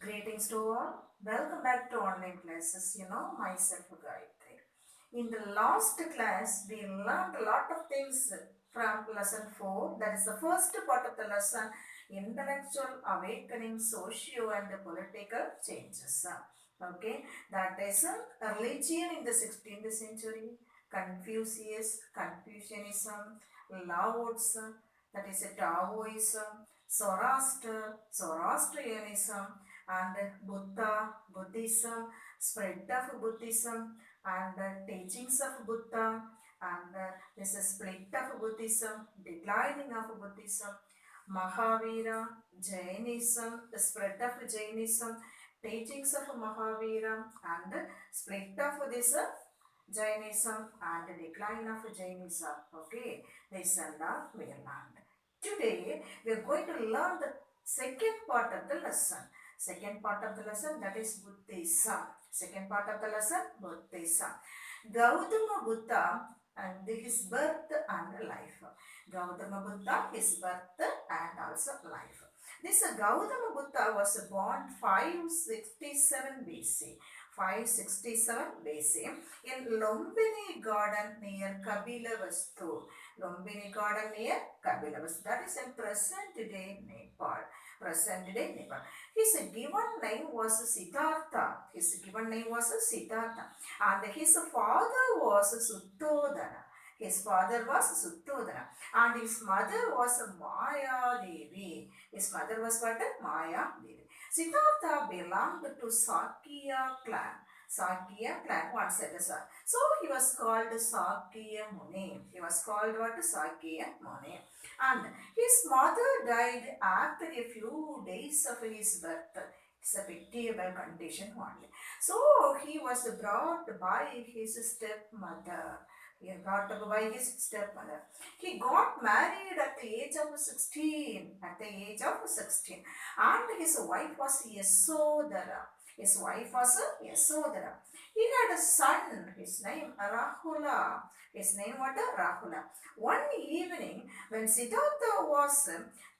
Greetings to all. Welcome back to online classes. Myself Gayatri. In the last class, we learned a lot of things from lesson 4. That is the first part of the lesson, intellectual awakening, socio and political changes. Okay, that is religion in the 16th century, Confucianism, Laozi, that is Taoism, Zoroastrianism, and Buddhism, spread of Buddhism, and teachings of Buddha, and this is split of Buddhism, declining of Buddhism, Mahavira, Jainism, the spread of Jainism, teachings of Mahavira, and split of this Jainism and decline of Jainism. Okay, this and that we learned. Today we are going to learn the second part of the lesson. Second part of the lesson, that is Buddhism. Second part of the lesson, Buddhism. Gautama Buddha and his birth and life. Gautama Buddha, his birth and also life. This Gautama Buddha was born 567 BC. 567 BC in Lumbini Garden near Kabilavastu. Lumbini Garden near Kabilavastu. That is in present day Nepal. Present day Nepal. His given name was Siddhartha. His given name was Siddhartha. And his father was Suttodhana. His father was Suttodhana. And his mother was Maya Devi. His mother was what? Maya Devi. Siddhartha belonged to Sakya clan. Sakya clan, one said sir. So he was called Sakya Muni. He was called what? Sakya Muni. And his mother died after a few days of his birth. It's a pitiable condition only. So he was brought by his stepmother. He brought up by his stepmother. He got married at the age of 16. At the age of 16. And his wife was Yasodhara. His wife was Yasodhara. He had a son. His name Rahula. His name what? Rahula. One evening, when Siddhartha was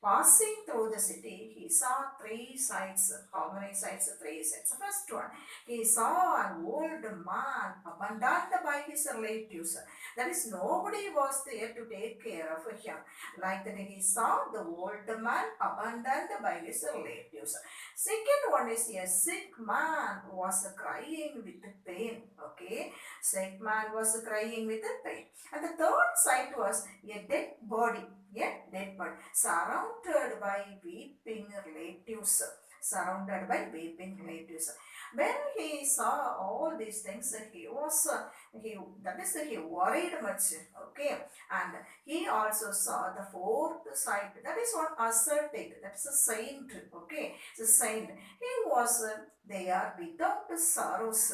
passing through the city, he saw three sights. How many sights? Three sights. The first one, he saw an old man abandoned by his relatives. That is, nobody was there to take care of him. Like that, he saw the old man abandoned by his relatives. Second one is a sick man who was crying with pain. Okay, sick man was crying with pain. And the third sight was a dead body. A dead body surrounded by weeping relatives. Surrounded by weeping relatives. When he saw all these things, he worried much. Okay, and he also saw the fourth sight. That is what ascetic. That's a saint. Okay, it's a saint. He was there without sorrows.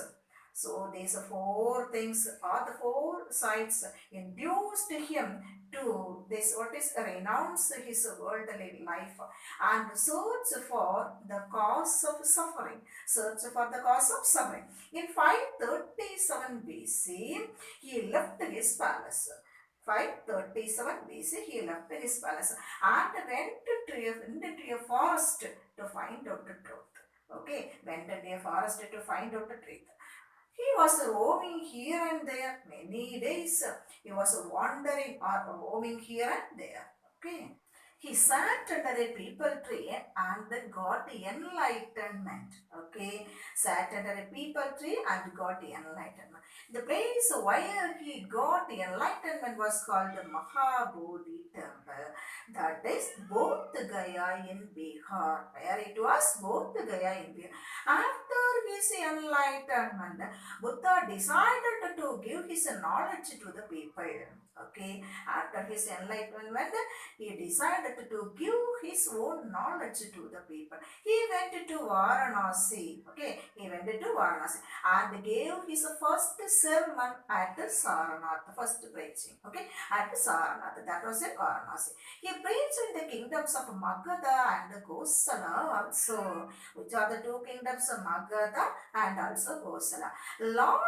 So these four things are the four sights induced him to this what is renounce his worldly life and search for the cause of suffering. Search for the cause of suffering. In 537 BC, he left his palace. 537 BC, he left his palace and went into a forest to find out the truth. Okay, went into a forest to find out the truth. He was roaming here and there many days. He was wandering or roaming here and there. Okay. He sat under a peepal tree and got enlightenment. Okay. Sat under a peepal tree and got enlightenment. The place where he got enlightenment was called the Mahabodhi temple. That is both Gaya in Bihar. Where it was both Gaya in Bihar. After his enlightenment, Buddha decided to give his knowledge to the people. Okay, after his enlightenment, he decided to give his own knowledge to the people. He went to Varanasi. Okay, he went to Varanasi and gave his first sermon at Saranath, first preaching. Okay, at Saranath. That was in Varanasi. He preached in the kingdoms of Magadha and Kosala also, which are the two kingdoms of Magadha and also Kosala. Lot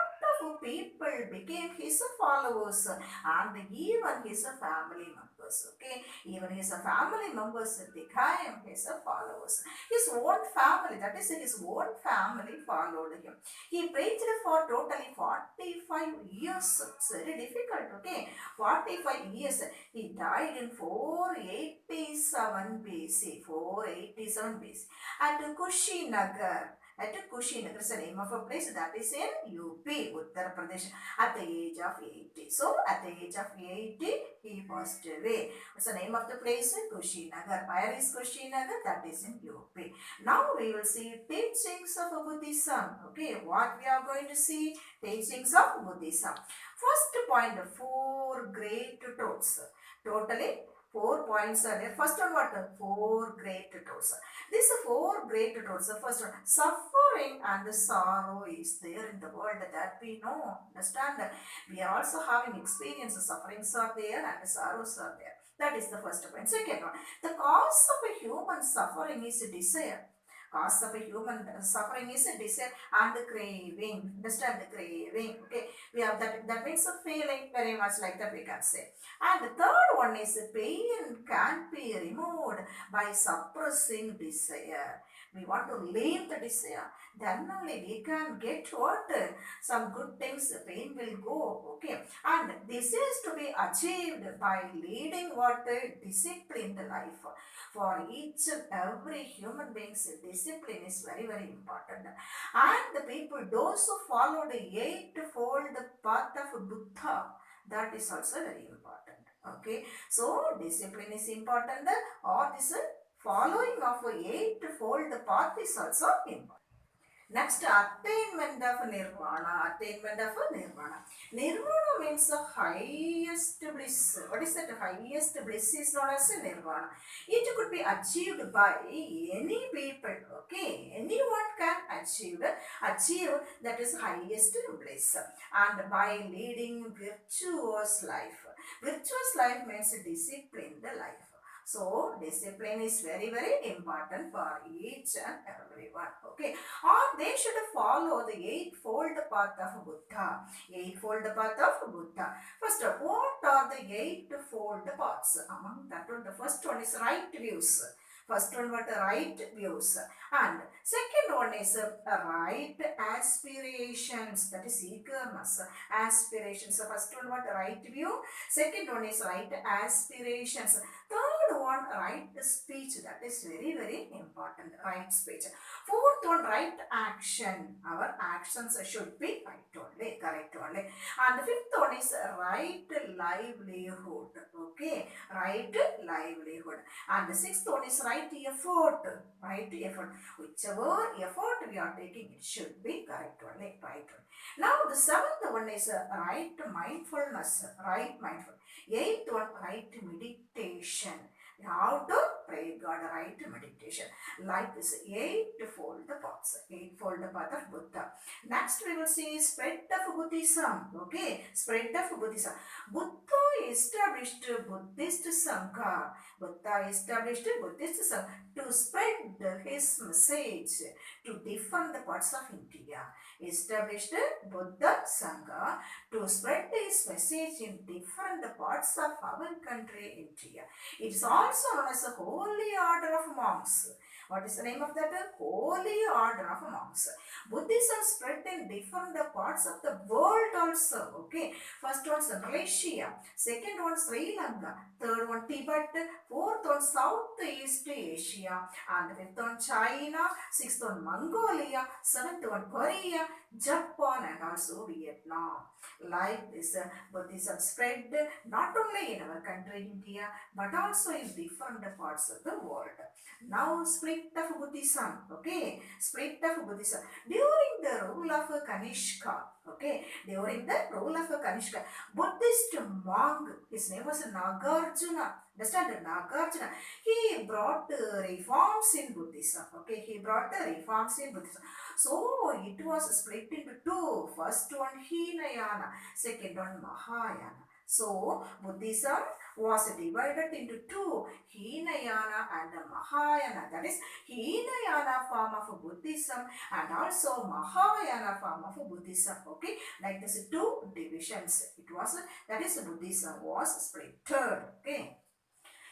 of people became his followers and and even his family members. Okay, even his family members became his followers. His own family, that is his own family followed him. He preached for totally 45 years. It's very difficult, okay? 45 years. He died in 487 BC. 487 BC. At Kushinagar. At Kushinagar is the name of a place that is in UP, Uttar Pradesh, at the age of 80. So, at the age of 80, he passed away. What's the name of the place? Kushinagar. Where is Kushinagar? That is in UP. Now we will see teachings of Buddhism. Okay, what we are going to see? Teachings of Buddhism. First point, 4 great truths. Totally 4 points are there. First one, what? 4 great truths. These 4 great truths. The first one, suffering and sorrow is there in the world, that we know. Understand? We are also having experience. Sufferings are there and sorrows are there. That is the first point. Second one, the cause of a human suffering is desire. Cause of a human suffering is desire and craving. Understand? The craving. Okay, we have that. That means a feeling, very much like that we can say. And the third one is pain can be removed by suppressing desire. We want to leave the desire, then only we can get what? Some good things, the pain will go. Okay, and this is to be achieved by leading what? Disciplined life. For each and every human being's discipline is very, very important. And the people, those who follow the eightfold path of Buddha, that is also very important. Okay, so discipline is important, or this following of eightfold path is also important. Next, attainment of nirvana. Attainment of nirvana. Nirvana means the highest bliss. What is that? Highest bliss is known as nirvana. It could be achieved by any people. Okay, anyone can achieve that is highest bliss, and by leading virtuous life. Virtuous life means disciplined life. So, discipline is very, very important for each and everyone. Okay, or they should follow the eightfold path of Buddha. Eightfold path of Buddha. First, what are the eightfold paths? Among that one, the first one is right views. First one, what? Right views. And second one is right aspirations. That is eagerness. Aspirations. First one, what? Right view. Second one is right aspirations. Third one, right speech. That is very, very important. Right speech. Fourth one, right action. Our actions should be right only, correct only. And the fifth one is right livelihood. Okay, right livelihood. And the sixth one is right effort. Right effort. Whichever effort we are taking, it should be correct only, right only. Now the seventh one is right mindfulness. Right mindfulness. Eighth one, right meditation. How to pray God, right meditation. Like this, eightfold paths. Eightfold path of Buddha. Next we will see spread of Buddhism. Okay, spread of Buddhism. Buddha established Buddhist Sangha. Buddha established Buddhist Sangha to spread his message to different parts of India. Established Buddha Sangha to spread his message in different parts of our country, India. It is also known as a holy order of monks. What is the name of that? Holy order of monks. Buddhism spread in different parts of the world also. Okay. First one Malaysia. Second one Sri Lanka. Third one Tibet. Fourth one Southeast Asia. And fifth one China. Sixth one Mongolia. Seventh one Korea, Japan, and also Vietnam. Like this, Buddhism spread not only in our country India, but also in different parts of the world. Now split of Buddhism. Okay, split of Buddhism. During the rule of Kanishka. Okay, during the rule of Kanishka, Buddhist monk, his name was Nagarjuna. Understand? Nagarjuna. He brought reforms in Buddhism. Okay, he brought the reforms in Buddhism. So it was split into two. First one Hinayana, second one Mahayana. So Buddhism was divided into two, Hinayana and Mahayana. That is Hinayana form of Buddhism and also Mahayana form of Buddhism. Okay, like this two divisions. It was, that is, Buddhism was split. Okay.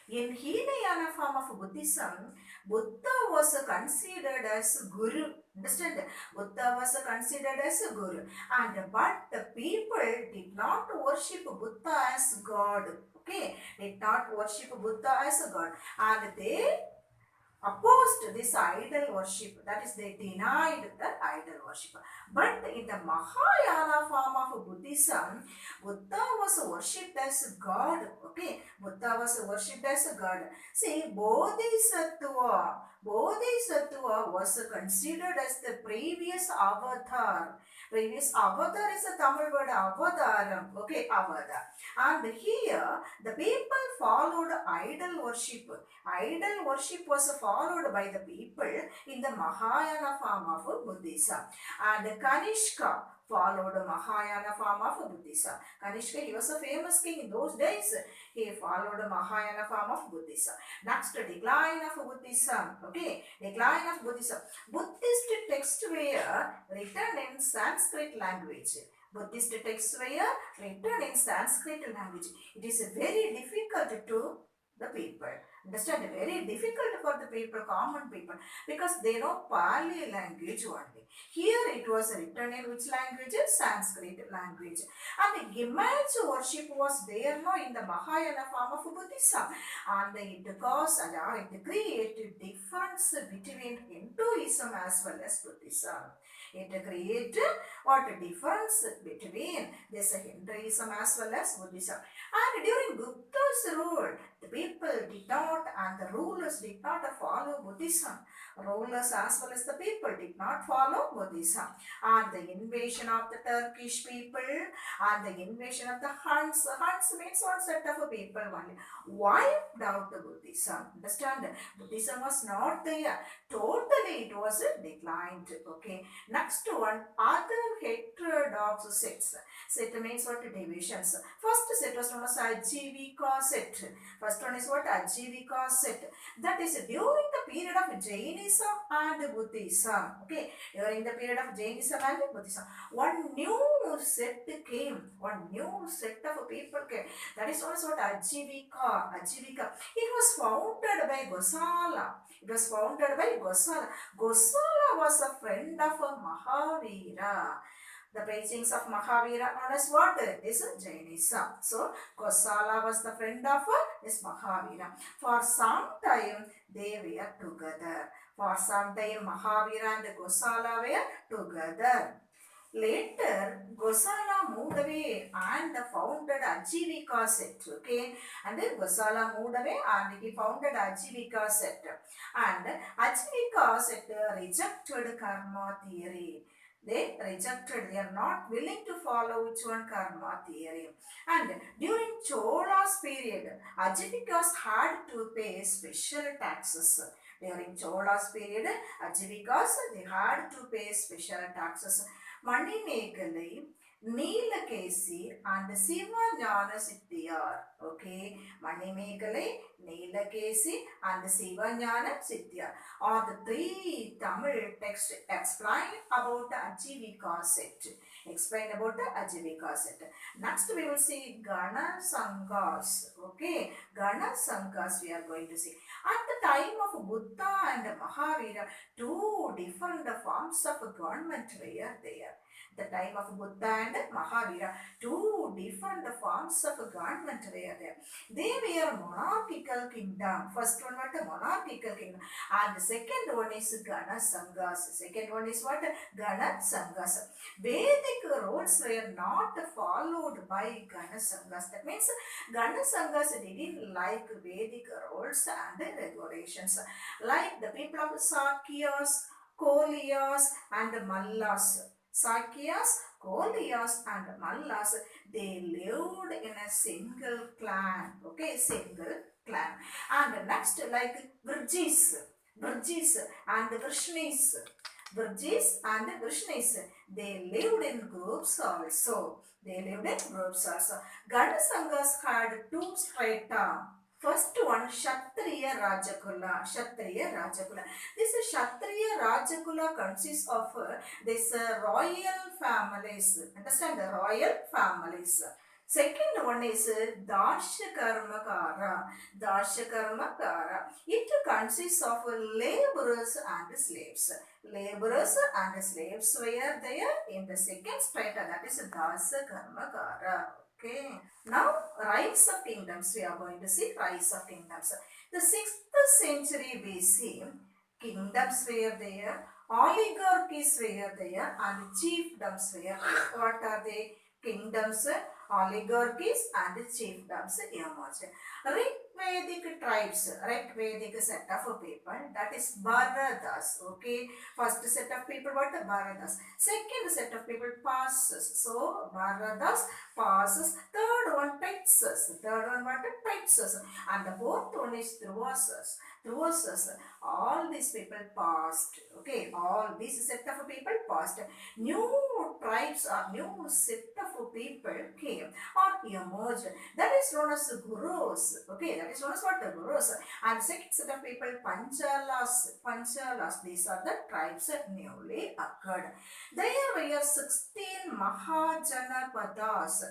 In Hinayana form of Buddhism, Buddha was considered as Guru. Understand? Buddha was considered as a Guru. And but the people did not worship Buddha as God. Okay? Did not worship Buddha as a God. And they opposed this idol worship. That is, they denied the idol worship. But in the Mahayana form of Buddhism, Buddha was worshipped as God. Okay, Buddha was worshipped as a God. See, Bodhisattva was considered as the previous avatar. Previous avatar is a Tamil word avataram. Okay, avatar. And here the people followed idol worship. Idol worship was followed by the people in the Mahayana form of Buddhism. And Kanishka followed Mahayana form of Buddhism. Kanishka, he was a famous king in those days. He followed Mahayana form of Buddhism. Next, decline of Buddhism. Okay, decline of Buddhism. Buddhist texts were written in Sanskrit language. Buddhist texts were written in Sanskrit language. It is very difficult to the people. Understand? Very difficult for the people, common people, because they know Pali language only. Here it was written in which language? Sanskrit language. And the image worship was there no in the Mahayana form of Buddhism. And it caused and it created difference between Hinduism as well as Buddhism. It created what difference between this Hinduism as well as Buddhism. And during Gupta's rule, the people did not and the rulers did not follow Buddhism. Rulers as well as the people did not follow Buddhism. And the invasion of the Turkish people and the invasion of the Huns. Huns means one set of people only. Wiped out the Buddhism. Understand? Buddhism was not there. Totally it was declined. Okay. Next one, other heterodox sects. Set means what? Divisions. First set was known as Ajivika set. First one is what? Ajivika set. That is during the period of Jainism and Buddhism. Okay. During the period of Jainism and Buddhism, one new set came. One new set of people came. That is also what? Ajivika. Ajivika. It was founded by Gosala. It was founded by Gosala. Gosala was a friend of Mahavira. The preachings of Mahavira known as what? Is Jainism. So, Gosala was the friend of this Mahavira. For some time, they were together. For some time, Mahavira and Gosala were together. Later, Gosala moved away and founded Ajivika set. Okay, and then Gosala moved away and he founded Ajivika set. And Ajivika set rejected karma theory. They rejected, they are not willing to follow which one? Karma theory. And during Chola's period, Ajivikas had to pay special taxes. During Chola's period, Ajivikas, they had to pay special taxes. Manimekalai, Neelakesi and Sivajnana Siddhyar. Okay, Manimekalai, Neelakesi and Sivajnana Siddhyar are the three Tamil texts explain about the Ajivika set. Explain about the Ajivika set. Next we will see Gana Sanghas. Okay, Gana Sanghas we are going to see. At the time of Buddha and Mahavira, two different forms of government were there. The time of Buddha and Mahavira, two different forms of government were there. They were monarchical kingdom. First one was the monarchical kingdom, and the second one is Gana Sanghas. Second one is what? Gana Sanghas. Vedic rules were not followed by Gana Sanghas. That means Gana Sanghas didn't like Vedic rules and regulations. Like the people of Sakyas, Koliyas and Mallas. Sakyas, Koliyas and Mallas, they lived in a single clan. Okay, single clan. And next like Virjis and Vrishnis. Virgis and Vrishnis. They lived in groups also. Ganasangas had two strata. First one, Kshatriya Rajakula. This Kshatriya Rajakula consists of this royal families. Understand the royal families. Second one is Darshakarmakara. It consists of laborers and slaves. Laborers and slaves were there in the second strata, that is Darshakarmakara. Okay. Now, rise of kingdoms. We are going to see rise of kingdoms. The 6th century BC, kingdoms were there, oligarchies were there, and chiefdoms were there. What are they? Kingdoms, oligarchies, and chiefdoms emerged. Rigvedic tribes, Rigvedic set of people, that is Bharadas. Okay, first set of people, what? Bharadas. Second set of people, passes. So, Bharadas passes. Third one, Texas. Third one, what? Texas. And the fourth one is Druvasas. All these people passed. Okay, all these set of people passed. New tribes or new set of people came or emerged. That is known as gurus. Okay, that is known as what? Gurus. And second set of people, Panchalas. These are the tribes that newly occurred. There were 16 Mahajanapadas.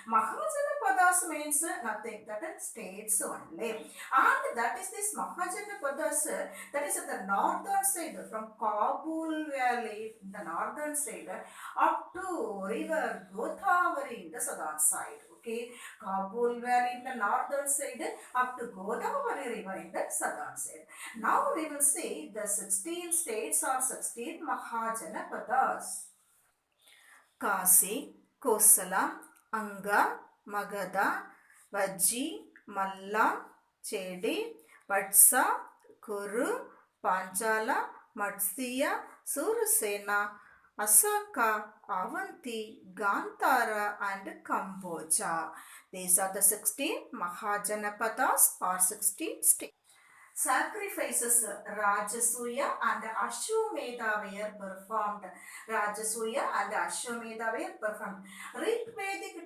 Mahajanapadas means nothing, that is states only. And that is this Mahajanapadas, that is at the northern side, from Kabul Valley, the northern side, up to river Godavari in the southern side. Okay, Kabul Valley in the northern side, up to Godavari river in the southern side. Now we will see the 16 states or 16 Mahajanapadas. Kasi, Kosala, Anga, Magadha, Vajji, Malla, Chedi, Vatsa, Kuru, Panchala, Matsya, Surasena, Asaka, Avanti, Gandhara, and Kamboja. These are the 16 Mahajanapadas or 16 states. Sacrifices Rajasuya and Ashwamedha were performed. Rigvedic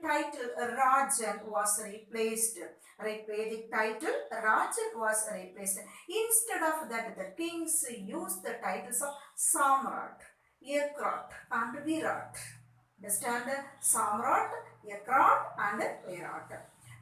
title Rajan was replaced. Instead of that, the kings used the titles of Samrat, Yakrat, and Virat. Understand? Samrat, Yakrat, and Virat.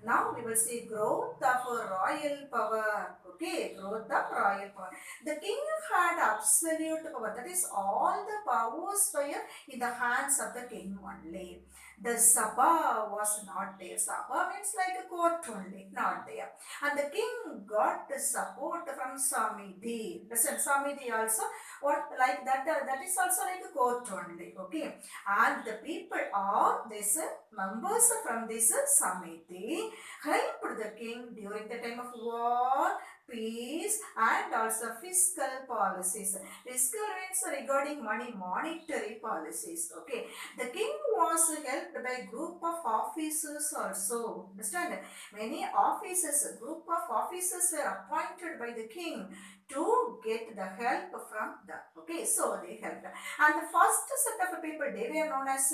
Now we will see growth of royal power. Okay, growth of royal power. The king had absolute power. That is, all the powers were in the hands of the king only. The Sabha was not there. Sabha means like a court only, not there. And the king got the support from Samidhi. Listen, Samidhi also, what like that, that is also like a court only. Okay. And the people are this members from this Samidhi helped the king during the time of war, peace, and also fiscal policies. Fiscal means regarding money, monetary policies. Okay. The king was helped by group of officers also. Understand? Many officers, group of officers were appointed by the king to get the help from them. Okay, so they helped. And the first set of people, they were known as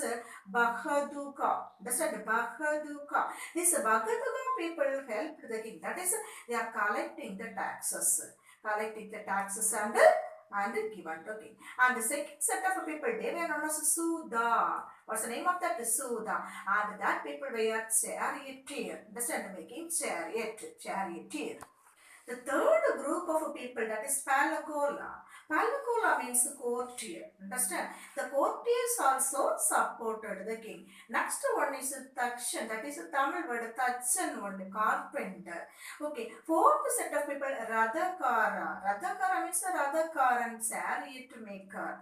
Bahaduka. Understand? Bahaduka. These Bahaduka people helped the king. That is, they are collecting the taxes. And given to king. And the second set of people, they were known as Sudha. What's the name of that? Sudha. And that people were charioteer. Understand? Making charioteer. The third group of people, that is Palagola. Palagola means courtier. Understand? The courtiers also supported the king. Next one is Takshan. That is a Tamil word, Tachan one, carpenter. Okay. Fourth set of people, Radhakara. Radhakara means a Radhakaran, chariot maker.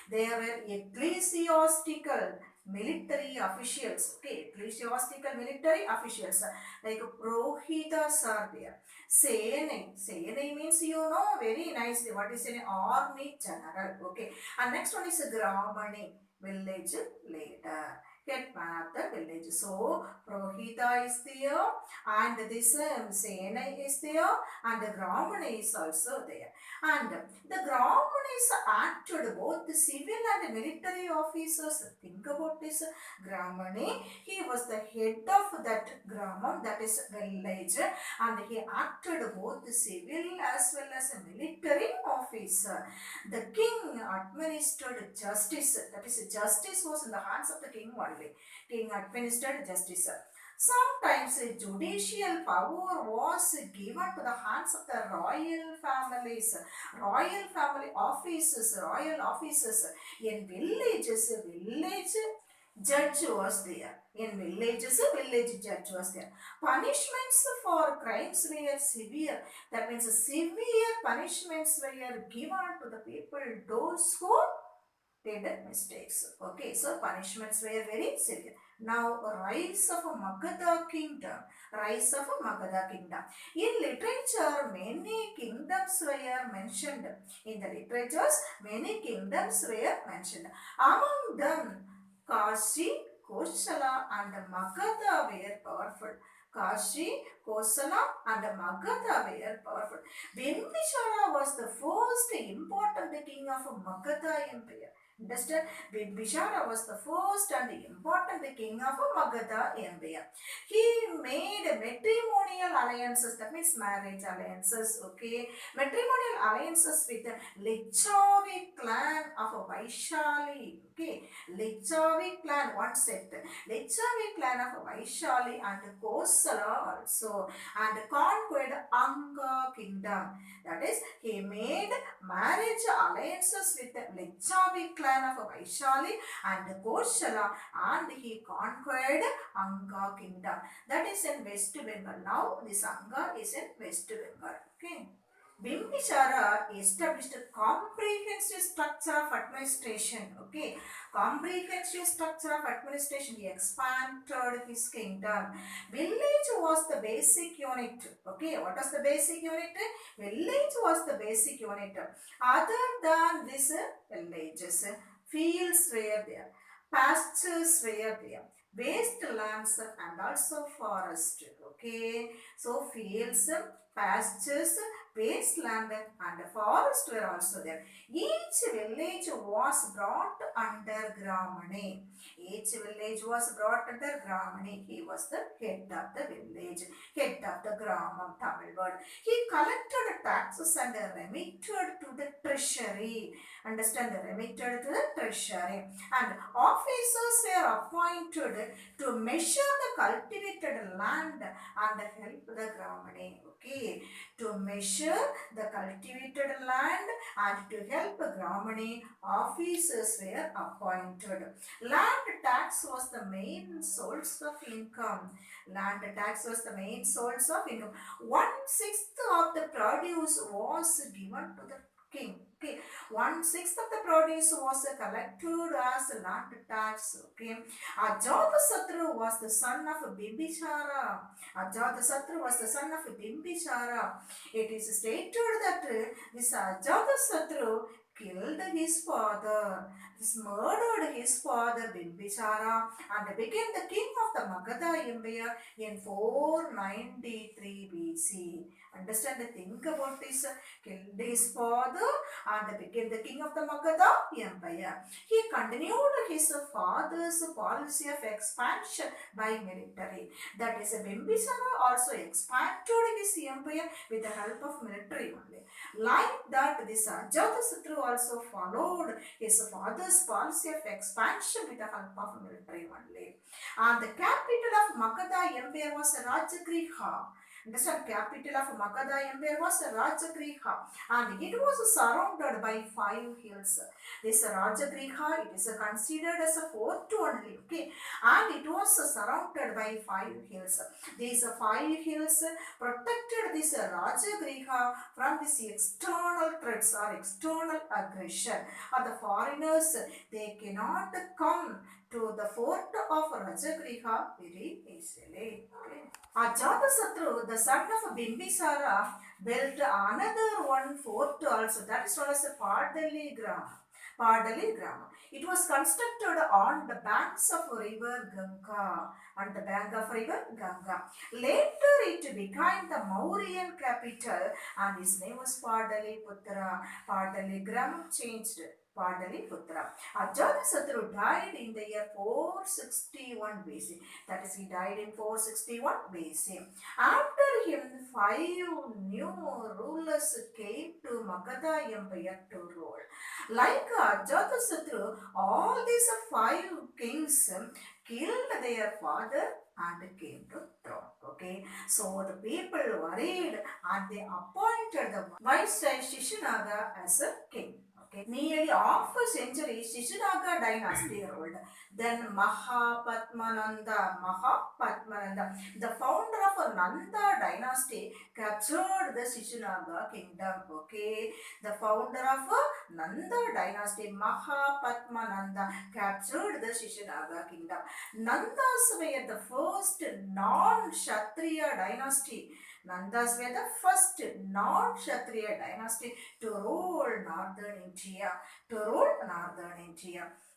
They were ecclesiastical military officials. Okay, ecclesiastical military officials like Prohitas are there. Sene means, you know very nicely what is an army general. Okay, and next one is Gramani, village leader, headman of the village. So Prohita is there, and this Sena is there, and the Gramani is also there. And the Brahmanes acted both the civil and military officers. Think about this. Brahmane, he was the head of that Gramam, that is village, and he acted both the civil as well as a military officer. The king administered justice, that is, justice was in the hands of the king only. King administered justice. Sometimes a judicial power was given to the hands of the royal families, royal family officers, royal officers. In villages, village judge was there. In villages, village judge was there. Punishments for crimes were severe. That means severe punishments were given to the people, those who did mistakes. Okay, so punishments were very severe. Now, rise of Magadha kingdom. Rise of Magadha kingdom. In literature, many kingdoms were mentioned. In the literatures, many kingdoms were mentioned. Among them, Kashi, Kosala and Magadha were powerful. Kashi, Kosala and Magadha were powerful. Bimbisara was the first important king of Magadha Empire. Understand? Bimbisara was the first and important king of Magadha Empire. He made matrimonial alliances, that means marriage alliances, okay? Matrimonial alliances with the Lichavi clan of Vaishali, okay? Lichavi clan, one sect. Lichavi clan of Vaishali and Kosala also, and conquered Anga kingdom. That is, he made marriage alliances with the Lichavi clan of Vaishali and Kosala, and he conquered Anga kingdom. That is in West Bengal. Now this Anga is in West Bengal. Okay. Bimbisara established a comprehensive structure of administration. Okay, comprehensive structure of administration. He expanded his kingdom. Village was the basic unit. Okay, what was the basic unit? Village was the basic unit. Other than this villages, fields were there, pastures were there, wastelands and also forest. Okay, so fields, pastures, wasteland and forest were also there. Each village was brought under Gramane. Each village was brought under Gramane. He was the head of the village, head of the Gramam, Tamil word. He collected taxes and remitted to the treasury. Understand, remitted to the treasury. And officers were appointed to measure the cultivated land and help the Gramane. Okay, to measure the cultivated land and to help Gramane, officers were appointed. Land tax was the main source of income. Land tax was the main source of income. 1/6 of the produce was given to the king. Okay, 1/6 of the produce was collected as land tax. Okay, Ajatasattu was the son of Bimbisara. Ajatasattu was the son of Bimbisara. It is stated that this Ajatasattu killed his father, this murdered his father Bimbisara and became the king of the Magadha Empire in 493 BC. Understand the thing about this? Killed his father and became the king of the Magadha Empire. He continued his father's policy of expansion by military. That is, Bimbisara also expanded his empire with the help of military only. Like that, this Ajatasattu also followed his father's policy of expansion with the help of military only. And the capital of Magadha Empire was Rajagriha. Understand, capital of Magadha Empire was Rajagriha, and it was surrounded by 5 hills. This Rajagriha, it is considered as a fort only, okay, and it was surrounded by 5 hills. These 5 hills protected this Rajagriha from this external threats or external aggression, or the foreigners, they cannot come to the fort of Rajagriha very easily. Okay. Ajatasattu, the son of Bimbisara, built another one fort also, that is known as Pardali Gram. Padali Grama. It was constructed on the banks of river Ganga. On the bank of river Ganga. Later it became the Mauryan capital and his name was Padaliputra. Padaligram changed Padaliputra. Ajatasattu died in the year 461 BC. That is, he died in 461 BC. After him, 5 new rulers came to Magadha Empire to rule. Like Ajatasattu, all these 5 kings killed their father and came to throne. Okay, so the people worried and they appointed the Vaisya Shishanaga as a king. Okay, nearly half a century Shishanaga dynasty ruled. Then Mahapadmananda, the founder of Nanda dynasty, captured the Shishanaga kingdom. Okay, the founder of Nanda dynasty, Mahapadmananda, captured the Shishanaga kingdom. Nandas were the first non-Kshatriya dynasty. Nandas were the first non-Kshatriya dynasty to rule northern India.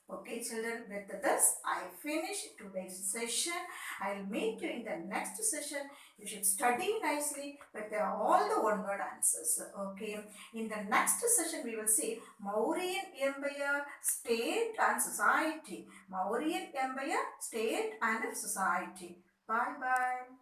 Okay, children, with this, I finish today's session. I'll meet you in the next session. You should study nicely with all the one-word answers. Okay, in the next session, we will see Mauryan Empire, state and society. Mauryan Empire, state and society. Bye-bye.